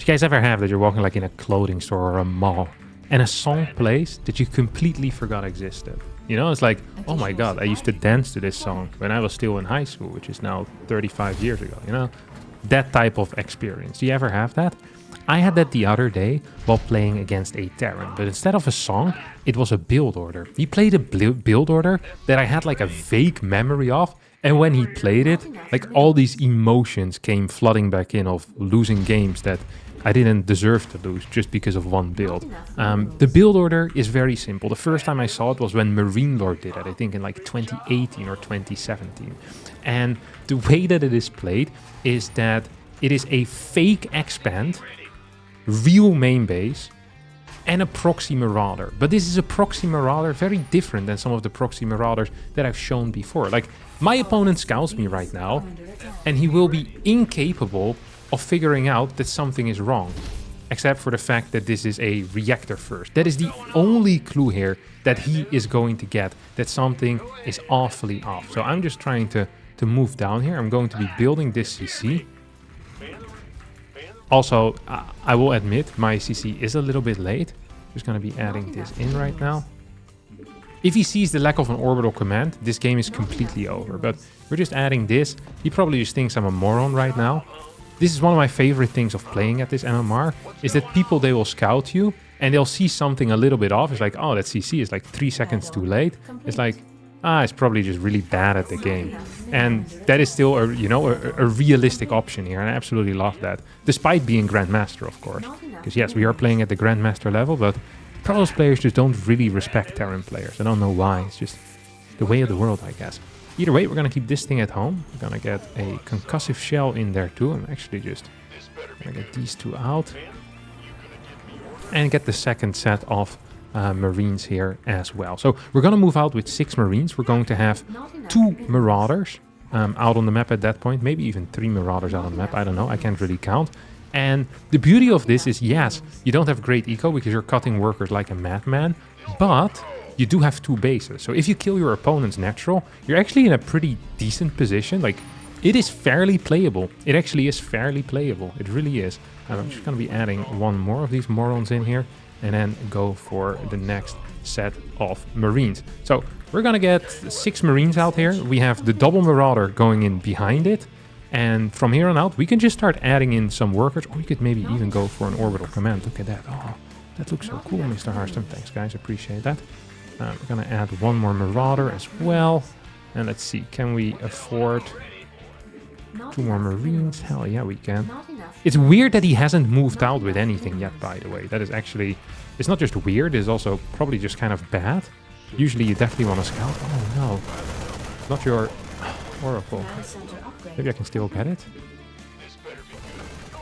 you guys ever have that you're walking like in a clothing store or a mall and a song plays that you completely forgot existed? You know, it's like, oh my god, I used to dance to this song when I was still in high school, which is now 35 years ago, you know? That type of experience. Do you ever have that? I had that the other day while playing against a Terran, but instead of a song, it was a build order. He played a build order that I had like a vague memory of, and when he played it, like all these emotions came flooding back in of losing games that I didn't deserve to lose just because of one build. The build order is very simple. The first time I saw it was when Marine Lord did it, I think in like 2018 or 2017. And the way that it is played is that it is a fake expand, real main base, and a proxy Marauder. But this is a proxy Marauder very different than some of the proxy Marauders that I've shown before. Like, my opponent scouts me right now, and he will be incapable of figuring out that something is wrong, except for the fact that this is a reactor first. That is the only clue here that he is going to get, that something is awfully off. So I'm just trying to move down here. I'm going to be building this CC. Also, I will admit my CC is a little bit late. Just going to be adding this in right now. If he sees the lack of an orbital command, this game is completely over. But we're just adding this. He probably just thinks I'm a moron right now. This is one of my favorite things of playing at this MMR, is that people, they will scout you and they'll see something a little bit off. It's like, oh, that CC is like 3 seconds too late. It's like, it's probably just really bad at the game. And that is still a realistic option here, and I absolutely love that. Despite being Grandmaster, of course. Because yes, we are playing at the Grandmaster level, but Protoss players just don't really respect Terran players. I don't know why, it's just the way of the world, I guess. Either way, we're going to keep this thing at home. We're going to get a concussive shell in there too. I'm actually just going to get these two out. And get the second set of Marines here as well. So we're going to move out with 6 Marines. We're going to have 2 Marauders out on the map at that point. Maybe even 3 Marauders out on the map. I don't know. I can't really count. And the beauty of this is, yes, you don't have great eco because you're cutting workers like a madman. But you do have 2 bases. So if you kill your opponent's natural, you're actually in a pretty decent position. Like, it is fairly playable. It actually is fairly playable. It really is. I'm just going to be adding 1 more of these morons in here and then go for the next set of Marines. So we're going to get 6 Marines out here. We have the double Marauder going in behind it. And from here on out, we can just start adding in some workers. Or we could maybe even go for an orbital command. Look at that. Oh, that looks so cool, Mr. Harstem. Thanks, guys. Appreciate that. We're going to add 1 more Marauder as well. And let's see, can we afford 2 more Marines? Hell yeah, we can. It's weird that he hasn't moved out with anything yet, by the way. That is actually, it's not just weird, it's also probably just kind of bad. Usually you definitely want to scout. Oh no, not your Oracle. Maybe I can still get it.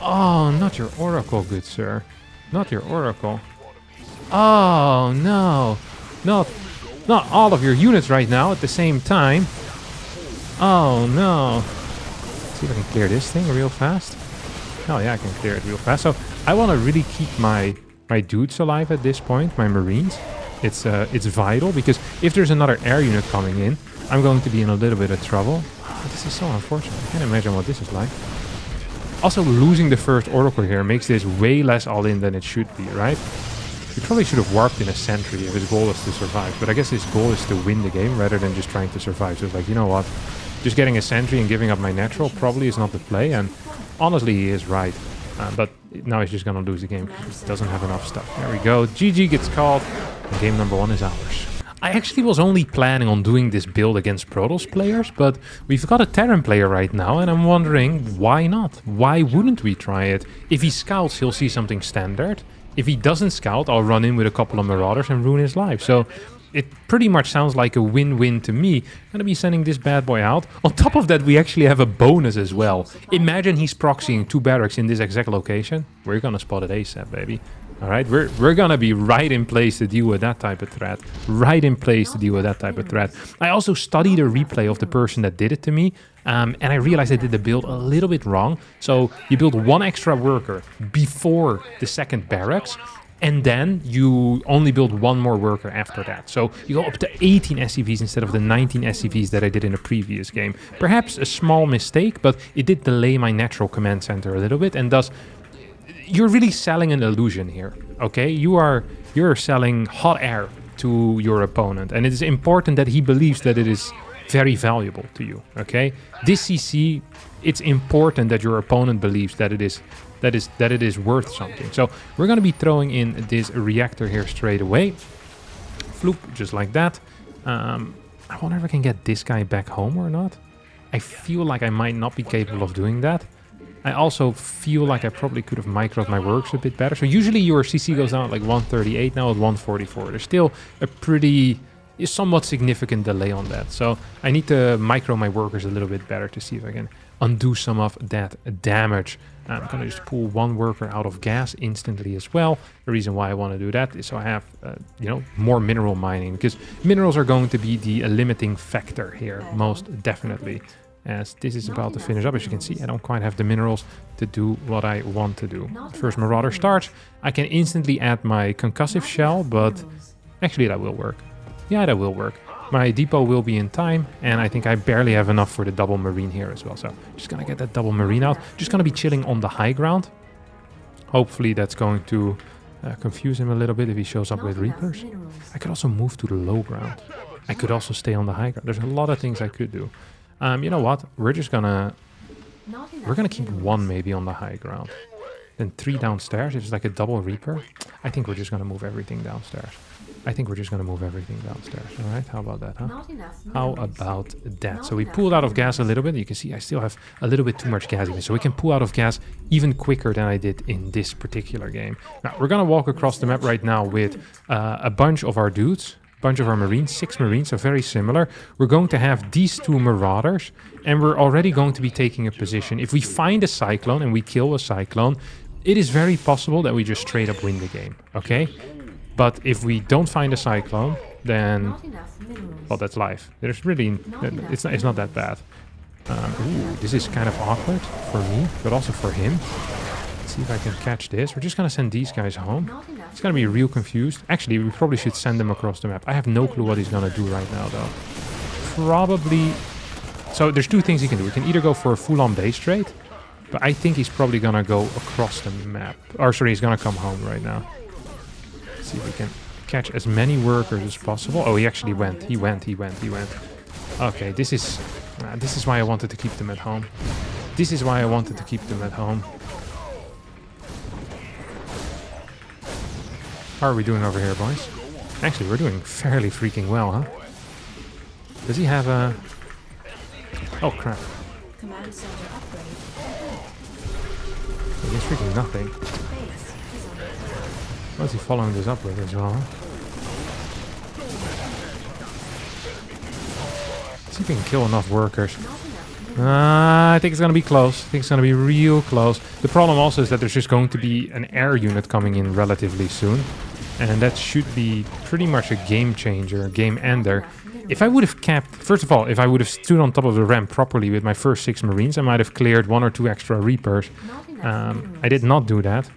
Oh, not your Oracle, good sir. Not your Oracle. Oh no. Not all of your units right now at the same time. Oh no. Let's see if I can clear this thing real fast. Oh yeah, I can clear it real fast. So I want to really keep my dudes alive at this point, my Marines. It's vital, because if there's another air unit coming in, I'm going to be in a little bit of trouble. Oh, this is so unfortunate. I can't imagine what this is like. Also, losing the first Oracle here makes this way less all-in than it should be, right? He probably should have warped in a sentry if his goal is to survive. But I guess his goal is to win the game rather than just trying to survive. So it's like, you know what? Just getting a sentry and giving up my natural probably is not the play. And honestly, he is right. But now he's just going to lose the game because he doesn't have enough stuff. There we go. GG gets called. And game number 1 is ours. I actually was only planning on doing this build against Protoss players, but we've got a Terran player right now, and I'm wondering, why not? Why wouldn't we try it? If he scouts, he'll see something standard. If he doesn't scout, I'll run in with a couple of Marauders and ruin his life. So it pretty much sounds like a win-win to me. I'm going to be sending this bad boy out. On top of that, we actually have a bonus as well. Imagine he's proxying 2 barracks in this exact location. We're going to spot it ASAP, baby. All right, we're going to be right in place to deal with that type of threat. Right in place to deal with that type of threat. I also studied a replay of the person that did it to me. And I realized I did the build a little bit wrong. So you build 1 extra worker before the second barracks. And then you only build 1 more worker after that. So you go up to 18 SCVs instead of the 19 SCVs that I did in the previous game. Perhaps a small mistake, but it did delay my natural command center a little bit. And thus, you're really selling an illusion here, okay? You're selling hot air to your opponent, and it is important that he believes that it is very valuable to you, okay? This CC, it's important that your opponent believes that it is worth something. So we're going to be throwing in this reactor here straight away. Floop, just like that. I wonder if I can get this guy back home or not. I feel like I might not be capable of doing that. I also feel like I probably could have microed my works a bit better. So usually your CC goes down at like 138, now at 144. There's still a somewhat significant delay on that. So I need to micro my workers a little bit better to see if I can undo some of that damage. I'm going to just pull one worker out of gas instantly as well. The reason why I want to do that is so I have, more mineral mining, because minerals are going to be the limiting factor here, most definitely. As this is about to finish up, as you can see, I don't quite have the minerals to do what I want to do. First Marauder starts. I can instantly add my concussive shell, but actually that will work. Yeah, that will work. My depot will be in time, and I think I barely have enough for the double marine here as well. So just gonna get that double marine out. Just gonna be chilling on the high ground. Hopefully that's going to confuse him a little bit if he shows up with Reapers. I could also move to the low ground. I could also stay on the high ground. There's a lot of things I could do. You know what? We're gonna keep one maybe on the high ground. Then 3 downstairs. It's like a double Reaper. I think we're just gonna move everything downstairs. All right, how about that, huh? How about that? So we pulled out of gas a little bit. You can see I still have a little bit too much gas even. So we can pull out of gas even quicker than I did in this particular game. Now, we're gonna walk across the map right now with a bunch of our dudes. Bunch of our marines, 6 marines, so very similar. We're going to have these 2 marauders, and we're already going to be taking a position. If we find a cyclone and we kill a cyclone, it is very possible that we just straight up win the game, okay? But if we don't find a cyclone, then, well, that's life. There's really, it's not that bad. Ooh, this is kind of awkward for me, but also for him. Let's see if I can catch this. We're just gonna send these guys home. He's gonna be real confused. Actually, we probably should send them across the map. I have no clue what he's gonna do right now, though. Probably. So there's 2 things he can do. He can either go for a full-on base trade, but I think he's probably gonna go across the map. Or sorry, he's gonna come home right now. Let's see if we can catch as many workers as possible. Oh, he actually went. He went. Okay, this is why I wanted to keep them at home. How are we doing over here, boys? Actually, we're doing fairly freaking well, huh? Does he have a... Oh, crap. He's freaking nothing. What's he following this up with as well, huh? Let's see if we can kill enough workers. I think it's going to be close. I think it's going to be real close. The problem also is that there's just going to be an air unit coming in relatively soon. And that should be pretty much a game changer, a game ender. If I would have kept... First of all, if I would have stood on top of the ramp properly with my first 6 marines, I might have cleared 1 or 2 extra Reapers. I did not do that.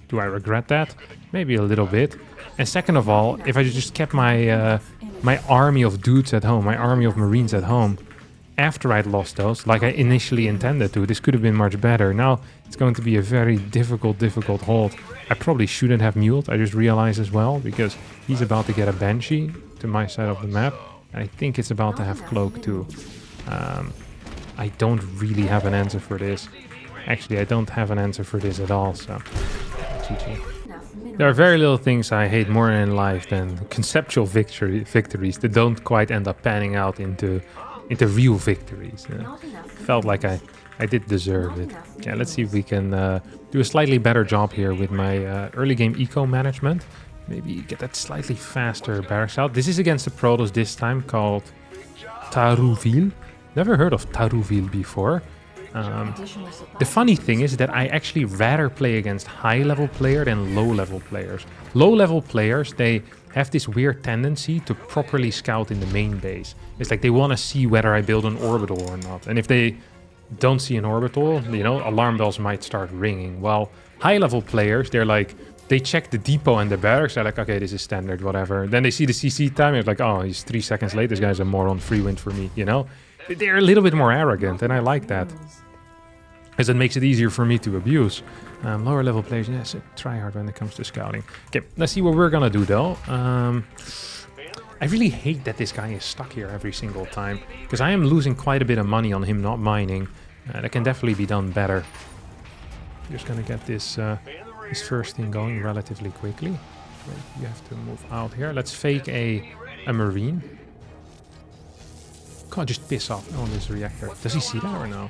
Do I regret that? Maybe a little bit. And second of all, if I just kept my my army of dudes at home, my army of marines at home, after I'd lost those, like I initially intended to, this could have been much better. Now it's going to be a very difficult hold. I probably shouldn't have muled, I just realized as well, because he's about to get a Banshee to my side of the map. And I think it's about to have Cloak too. I don't really have an answer for this. Actually, I don't have an answer for this at all, so GG. There are very little things I hate more in life than conceptual victories that don't quite end up panning out into real victories. Felt like I did deserve it. Yeah, let's see if we can do a slightly better job here with my early game eco management. Maybe get that slightly faster barracks out. This is against the Protoss this time, called Tarouville. Never heard of Tarouville before. The funny thing is that I actually rather play against high-level players than low-level players. Low-level players, they have this weird tendency to properly scout in the main base. It's like they want to see whether I build an orbital or not. And if they don't see an orbital, alarm bells might start ringing. While high-level players, they're like, they check the depot and the barracks. They're like, okay, this is standard, whatever. Then they see the CC time. It's like, oh, he's 3 seconds late. This guy's a moron. Free win for me, They're a little bit more arrogant, and I like that, because it makes it easier for me to abuse. Lower level players, yes, try hard when it comes to scouting. Okay, let's see what we're gonna do though. I really hate that this guy is stuck here every single time, because I am losing quite a bit of money on him not mining. That can definitely be done better. Just gonna get this this first thing going relatively quickly. Wait, you have to move out here. Let's fake a marine. God, just piss off on this reactor. Does he see that or no?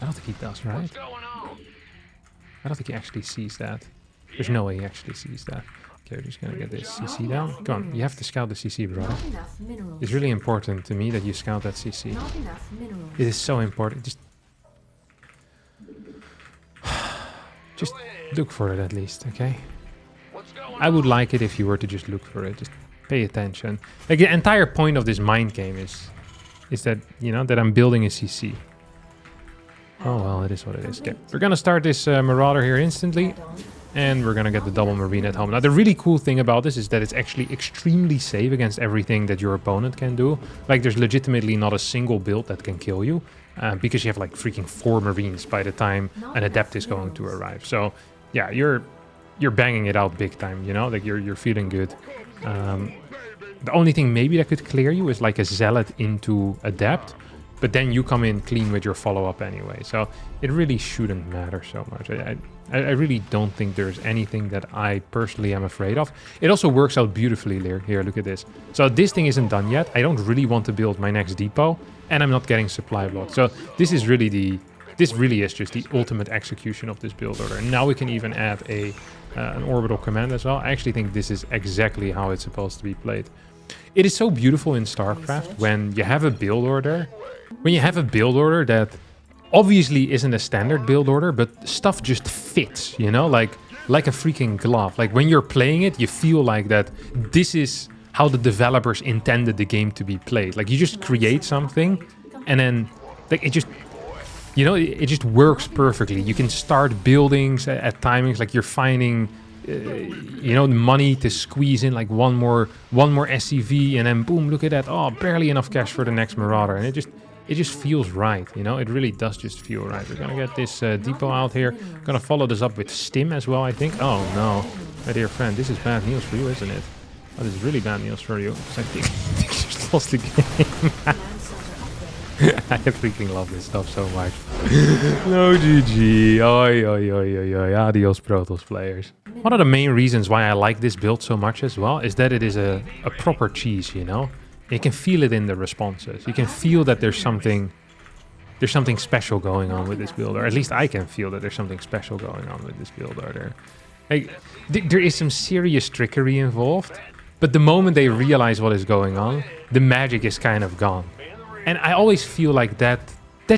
I don't think he does, right? I don't think he actually sees that. There's no way he actually sees that. Okay, we're just gonna get this CC down. Come on, you have to scout the CC, brother. It's really important to me that you scout that CC. It is so important. Just look for it at least, okay? I would like it if you were to just look for it. Just pay attention. Like, the entire point of this mind game is that, you know, that I'm building a CC. Oh, well, it is what it is. Okay, we're gonna start this Marauder here instantly. And we're gonna get the double marine at home. Now, the really cool thing about this is that it's actually extremely safe against everything that your opponent can do. Like, there's legitimately not a single build that can kill you. Because you have like freaking 4 marines by the time an adept is going to arrive. So, yeah, you're banging it out big time, you know? Like, you're feeling good. The only thing maybe that could clear you is like a zealot into adept. But then you come in clean with your follow-up anyway. So it really shouldn't matter so much. I really don't think there's anything that I personally am afraid of. It also works out beautifully here. Look at this. So this thing isn't done yet. I don't really want to build my next depot. And I'm not getting supply blocked. So this is really is just the ultimate execution of this build order. And now we can even add an orbital command as well. I actually think this is exactly how it's supposed to be played. It is so beautiful in StarCraft when you have a build order. When you have a build order that obviously isn't a standard build order, but stuff just fits, you know, like a freaking glove. Like, when you're playing it, you feel like that this is how the developers intended the game to be played. Like, you just create something and then like it just, you know, it just works perfectly. You can start buildings at timings, like you're finding you know, the money to squeeze in like one more SCV, and then boom, look at that. Oh, barely enough cash for the next Marauder. And it just feels right, you know? It really does just feel right. We're gonna get this depot out here. Gonna follow this up with Stim as well, I think. Oh no, my dear friend, this is bad news for you, isn't it? Oh, this is really bad news for you. Because I think you just lost the game. I freaking love this stuff so much. No GG. Oi, oi, oi, oi, oi. Adios, Protoss players. One of the main reasons why I like this build so much as well is that it is a proper cheese, you know? You can feel it in the responses. You can feel that there's something special going on with this build, or at least I can feel that there's something special going on with this build order. Like, there is some serious trickery involved, but the moment they realize what is going on, the magic is kind of gone. And I always feel like that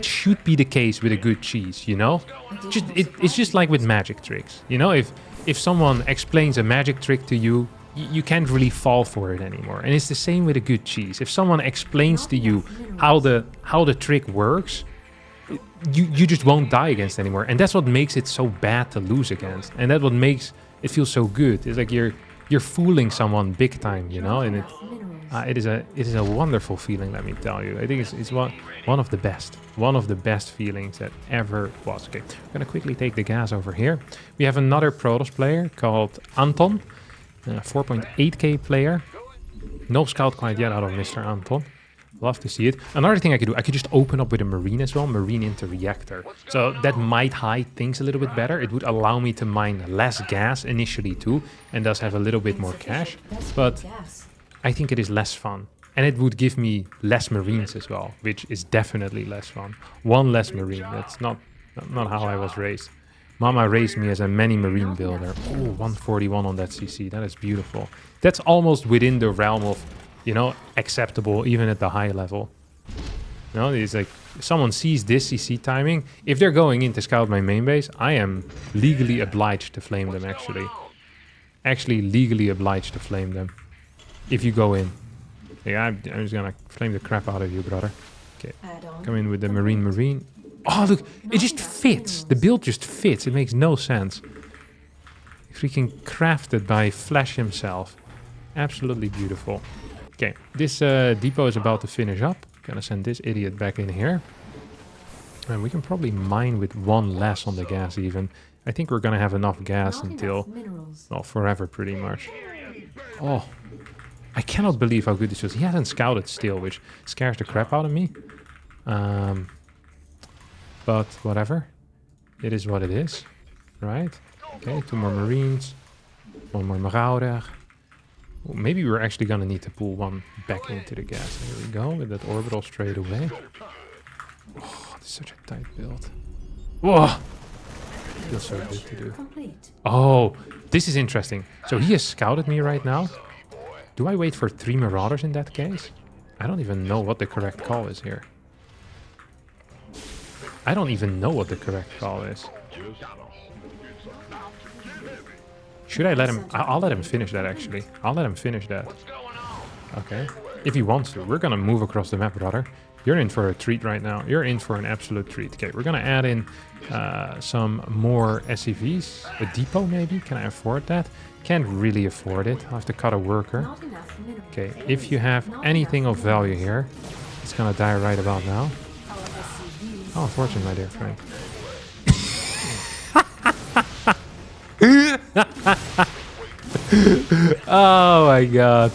should be the case with a good cheese, you know? It's just like with magic tricks, you know? If someone explains a magic trick to you, you can't really fall for it anymore. And it's the same with a good cheese. If someone explains to you how the trick works, you just won't die against anymore. And that's what makes it so bad to lose against. And that's what makes it feel so good. It's like you're fooling someone big time, you know? And it is a wonderful feeling, let me tell you. I think it's one of the best feelings that ever was. Okay, I'm gonna quickly take the gas over here. We have another Protoss player called Anton, 4.8k player. No scout quite yet out of Mr. Anton. Love to see it. Another thing I could do, I could just open up with a marine as well, marine into reactor. So that might hide things a little bit better. It would allow me to mine less gas initially too, and thus have a little bit more cash. But I think it is less fun. And it would give me less marines as well, which is definitely less fun. One less marine, that's not how I was raised. Mama raised me as a many marine builder. Oh, 141 on that CC, that is beautiful. That's almost within the realm of, you know, acceptable even at the high level. You know, it's like, if someone sees this CC timing, if they're going in to scout my main base, I am legally obliged to flame them actually. Actually legally obliged to flame them. If you go in. Yeah, I'm just gonna flame the crap out of you, brother. Okay, come in with the marine. Oh, look, it just fits. The build just fits. It makes no sense. Freaking crafted by Flash himself. Absolutely beautiful. Okay, this depot is about to finish up. Gonna send this idiot back in here. And we can probably mine with one less on the gas even. I think we're gonna have enough gas until, well, forever pretty much. Oh, I cannot believe how good this was. He hasn't scouted still, which scares the crap out of me. But whatever. It is what it is, right? Okay, 2 more Marines. 1 more Marauder. Well, maybe we're actually gonna need to pull one back into the gas. Here we go, with that orbital straight away. Oh, this is such a tight build. Whoa! Feels so good to do. Oh, this is interesting. So he has scouted me right now. Do I wait for 3 Marauders in that case? I don't even know what the correct call is here. I don't even know what the correct call is. Should I let him? I'll let him finish that, actually. I'll let him finish that. Okay. If he wants to. We're gonna move across the map, brother. You're in for a treat right now. You're in for an absolute treat. Okay, we're gonna add in some more SCVs. A depot, maybe? Can I afford that? Can't really afford it. I'll have to cut a worker. Okay, if you have anything of value here, it's gonna die right about now. Oh, unfortunate, my dear friend. Oh my god.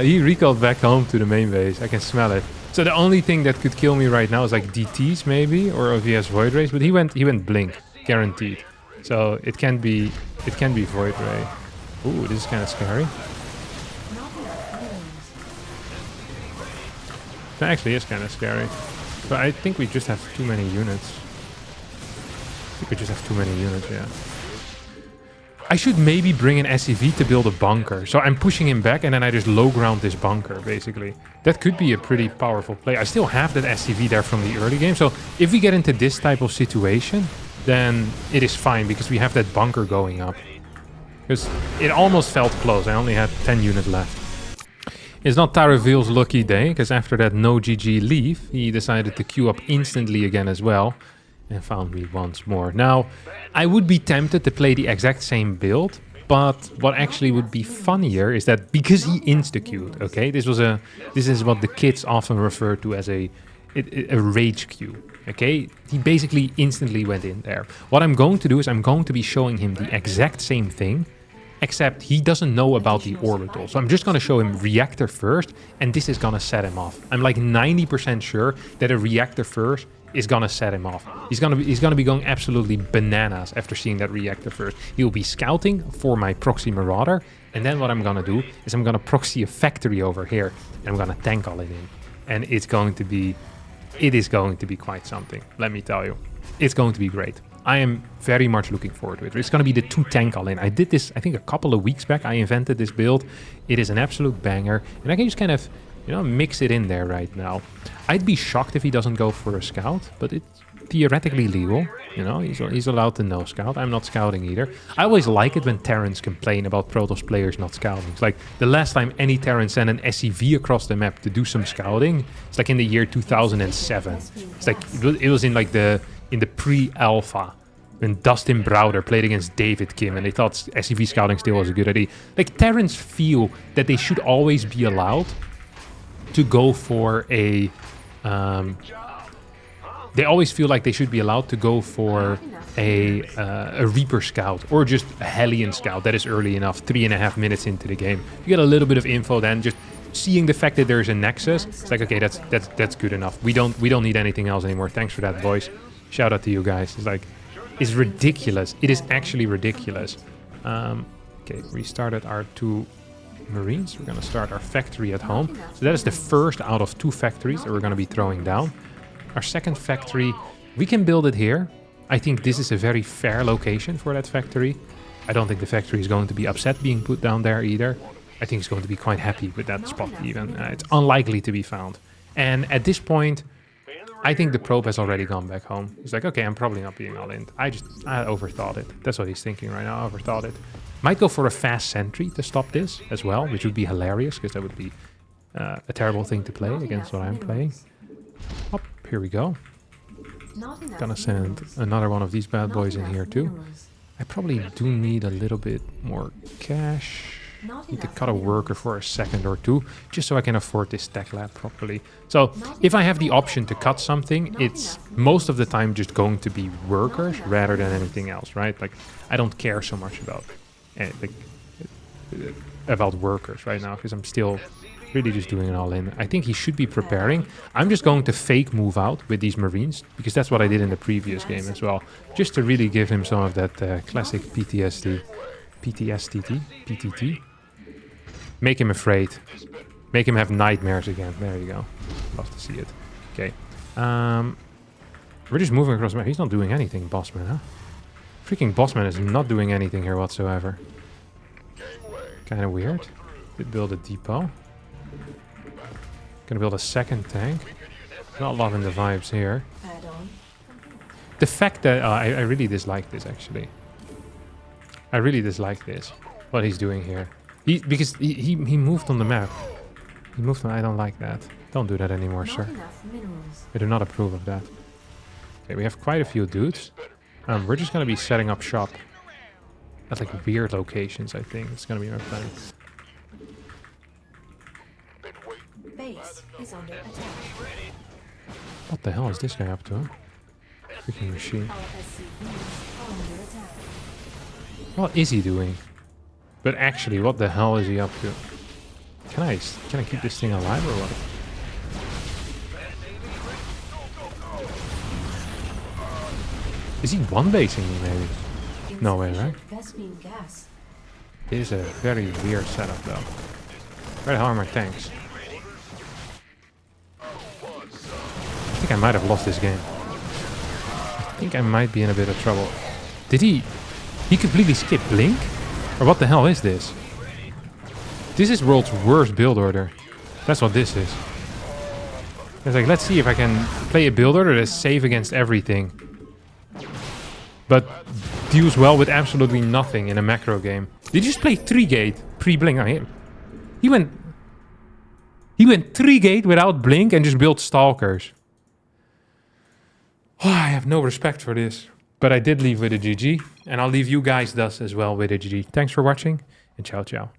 He recalled back home to the main base. I can smell it. So the only thing that could kill me right now is like DTs maybe, or if he has Void Rays, but he went blink, guaranteed. So it can be Void Ray. Ooh, this is kind of scary. It actually is kind of scary. But I think we just have too many units. Yeah. I should maybe bring an SCV to build a bunker. So I'm pushing him back and then I just low ground this bunker, basically. That could be a pretty powerful play. I still have that SCV there from the early game. So if we get into this type of situation, then it is fine because we have that bunker going up. Because it almost felt close. I only had 10 units left. It's not Taravil's lucky day, because after that no GG leave, he decided to queue up instantly again as well. And found me once more. Now, I would be tempted to play the exact same build, but what actually would be funnier is that because he insta-queued, okay? This is what the kids often refer to as a rage queue, okay? He basically instantly went in there. What I'm going to do is I'm going to be showing him the exact same thing, except he doesn't know about the orbital. So I'm just going to show him reactor first, and this is going to set him off. I'm like 90% sure that a reactor first is gonna set him off. He's gonna be going absolutely bananas after seeing that reactor first. He'll be scouting for my proxy Marauder, and then what I'm gonna do is I'm gonna proxy a factory over here, and I'm gonna tank all it in. And it is going to be quite something, let me tell you. It's going to be great. I am very much looking forward to it. It's gonna be the 2 tank all in. I did this, I think, a couple of weeks back. I invented this build. It is an absolute banger, and I can just kind of, you know, mix it in there right now. I'd be shocked if he doesn't go for a scout, but it's theoretically legal. You know, he's allowed to no scout. I'm not scouting either. I always like it when Terrans complain about Protoss players not scouting. It's like the last time any Terran sent an SCV across the map to do some scouting, it's like in the year 2007. It's like it was in like the pre-alpha when Dustin Browder played against David Kim and they thought SCV scouting still was a good idea. Like, Terrans feel that they should always be allowed to go for a they always feel like they should be allowed to go for a Reaper scout or just a Hellion scout that is early enough, 3.5 minutes into the game. You get a little bit of info, then just seeing the fact that there's a nexus, it's like, okay, that's good enough. We don't need anything else anymore. Thanks for that, boys. Shout out to you guys. It's like, it's ridiculous. It is actually ridiculous. Okay, we started our 2 Marines. We're going to start our factory at home. So that is the first out of 2 factories that we're going to be throwing down. Our second factory, we can build it here. I think this is a very fair location for that factory. I don't think the factory is going to be upset being put down there either. I think it's going to be quite happy with that spot even. It's unlikely to be found. And at this point, I think the probe has already gone back home. He's like, okay, I'm probably not being all in. I overthought it. That's what he's thinking right now. I overthought it. Might go for a fast sentry to stop this as well, which would be hilarious because that would be a terrible thing to play against what I'm playing. Up, here we go. Gonna send another one of these bad boys in here too. I probably do need a little bit more cash. Need to cut a worker for a second or two, just so I can afford this tech lab properly. So if I have the option to cut something, it's most of the time just going to be workers rather than anything else, right? Like, I don't care so much about workers right now, because I'm still really just doing it all in. I think he should be preparing. I'm just going to fake move out with these Marines, because that's what I did in the previous game as well, just to really give him some of that classic PTT. Make him afraid. Make him have nightmares again. There you go. Love to see it. Okay. We're just moving across the map. He's not doing anything, Bossman, huh? Freaking Bossman is not doing anything here whatsoever. Kind of weird. Did build a depot. Gonna build a second tank. Not loving the vibes here. The fact that... I really dislike this, actually. I really dislike this. What he's doing here. Because he moved on the map. He moved on... I don't like that. Don't do that anymore, sir. I do not approve of that. Okay, we have quite a few dudes. We're just gonna be setting up shop at like weird locations, I think. It's gonna be my plan. Base is under attack. What the hell is this guy up to? Huh? Freaking machine. What is he doing? But actually, what the hell is he up to? Can I keep this thing alive or what? Is he one-basing me maybe? No way, right? It is a very weird setup though. Where the hell are my tanks? I think I might have lost this game. I think I might be in a bit of trouble. Did he completely skip Blink? Or what the hell is this? This is world's worst build order. That's what this is. It's like, let's see if I can play a build order that's safe against everything, but deals well with absolutely nothing in a macro game. Did you just play 3-gate pre-blink? He went 3-gate without blink and just built stalkers. Oh, I have no respect for this. But I did leave with a GG, and I'll leave you guys thus as well with a GG. Thanks for watching, and ciao ciao.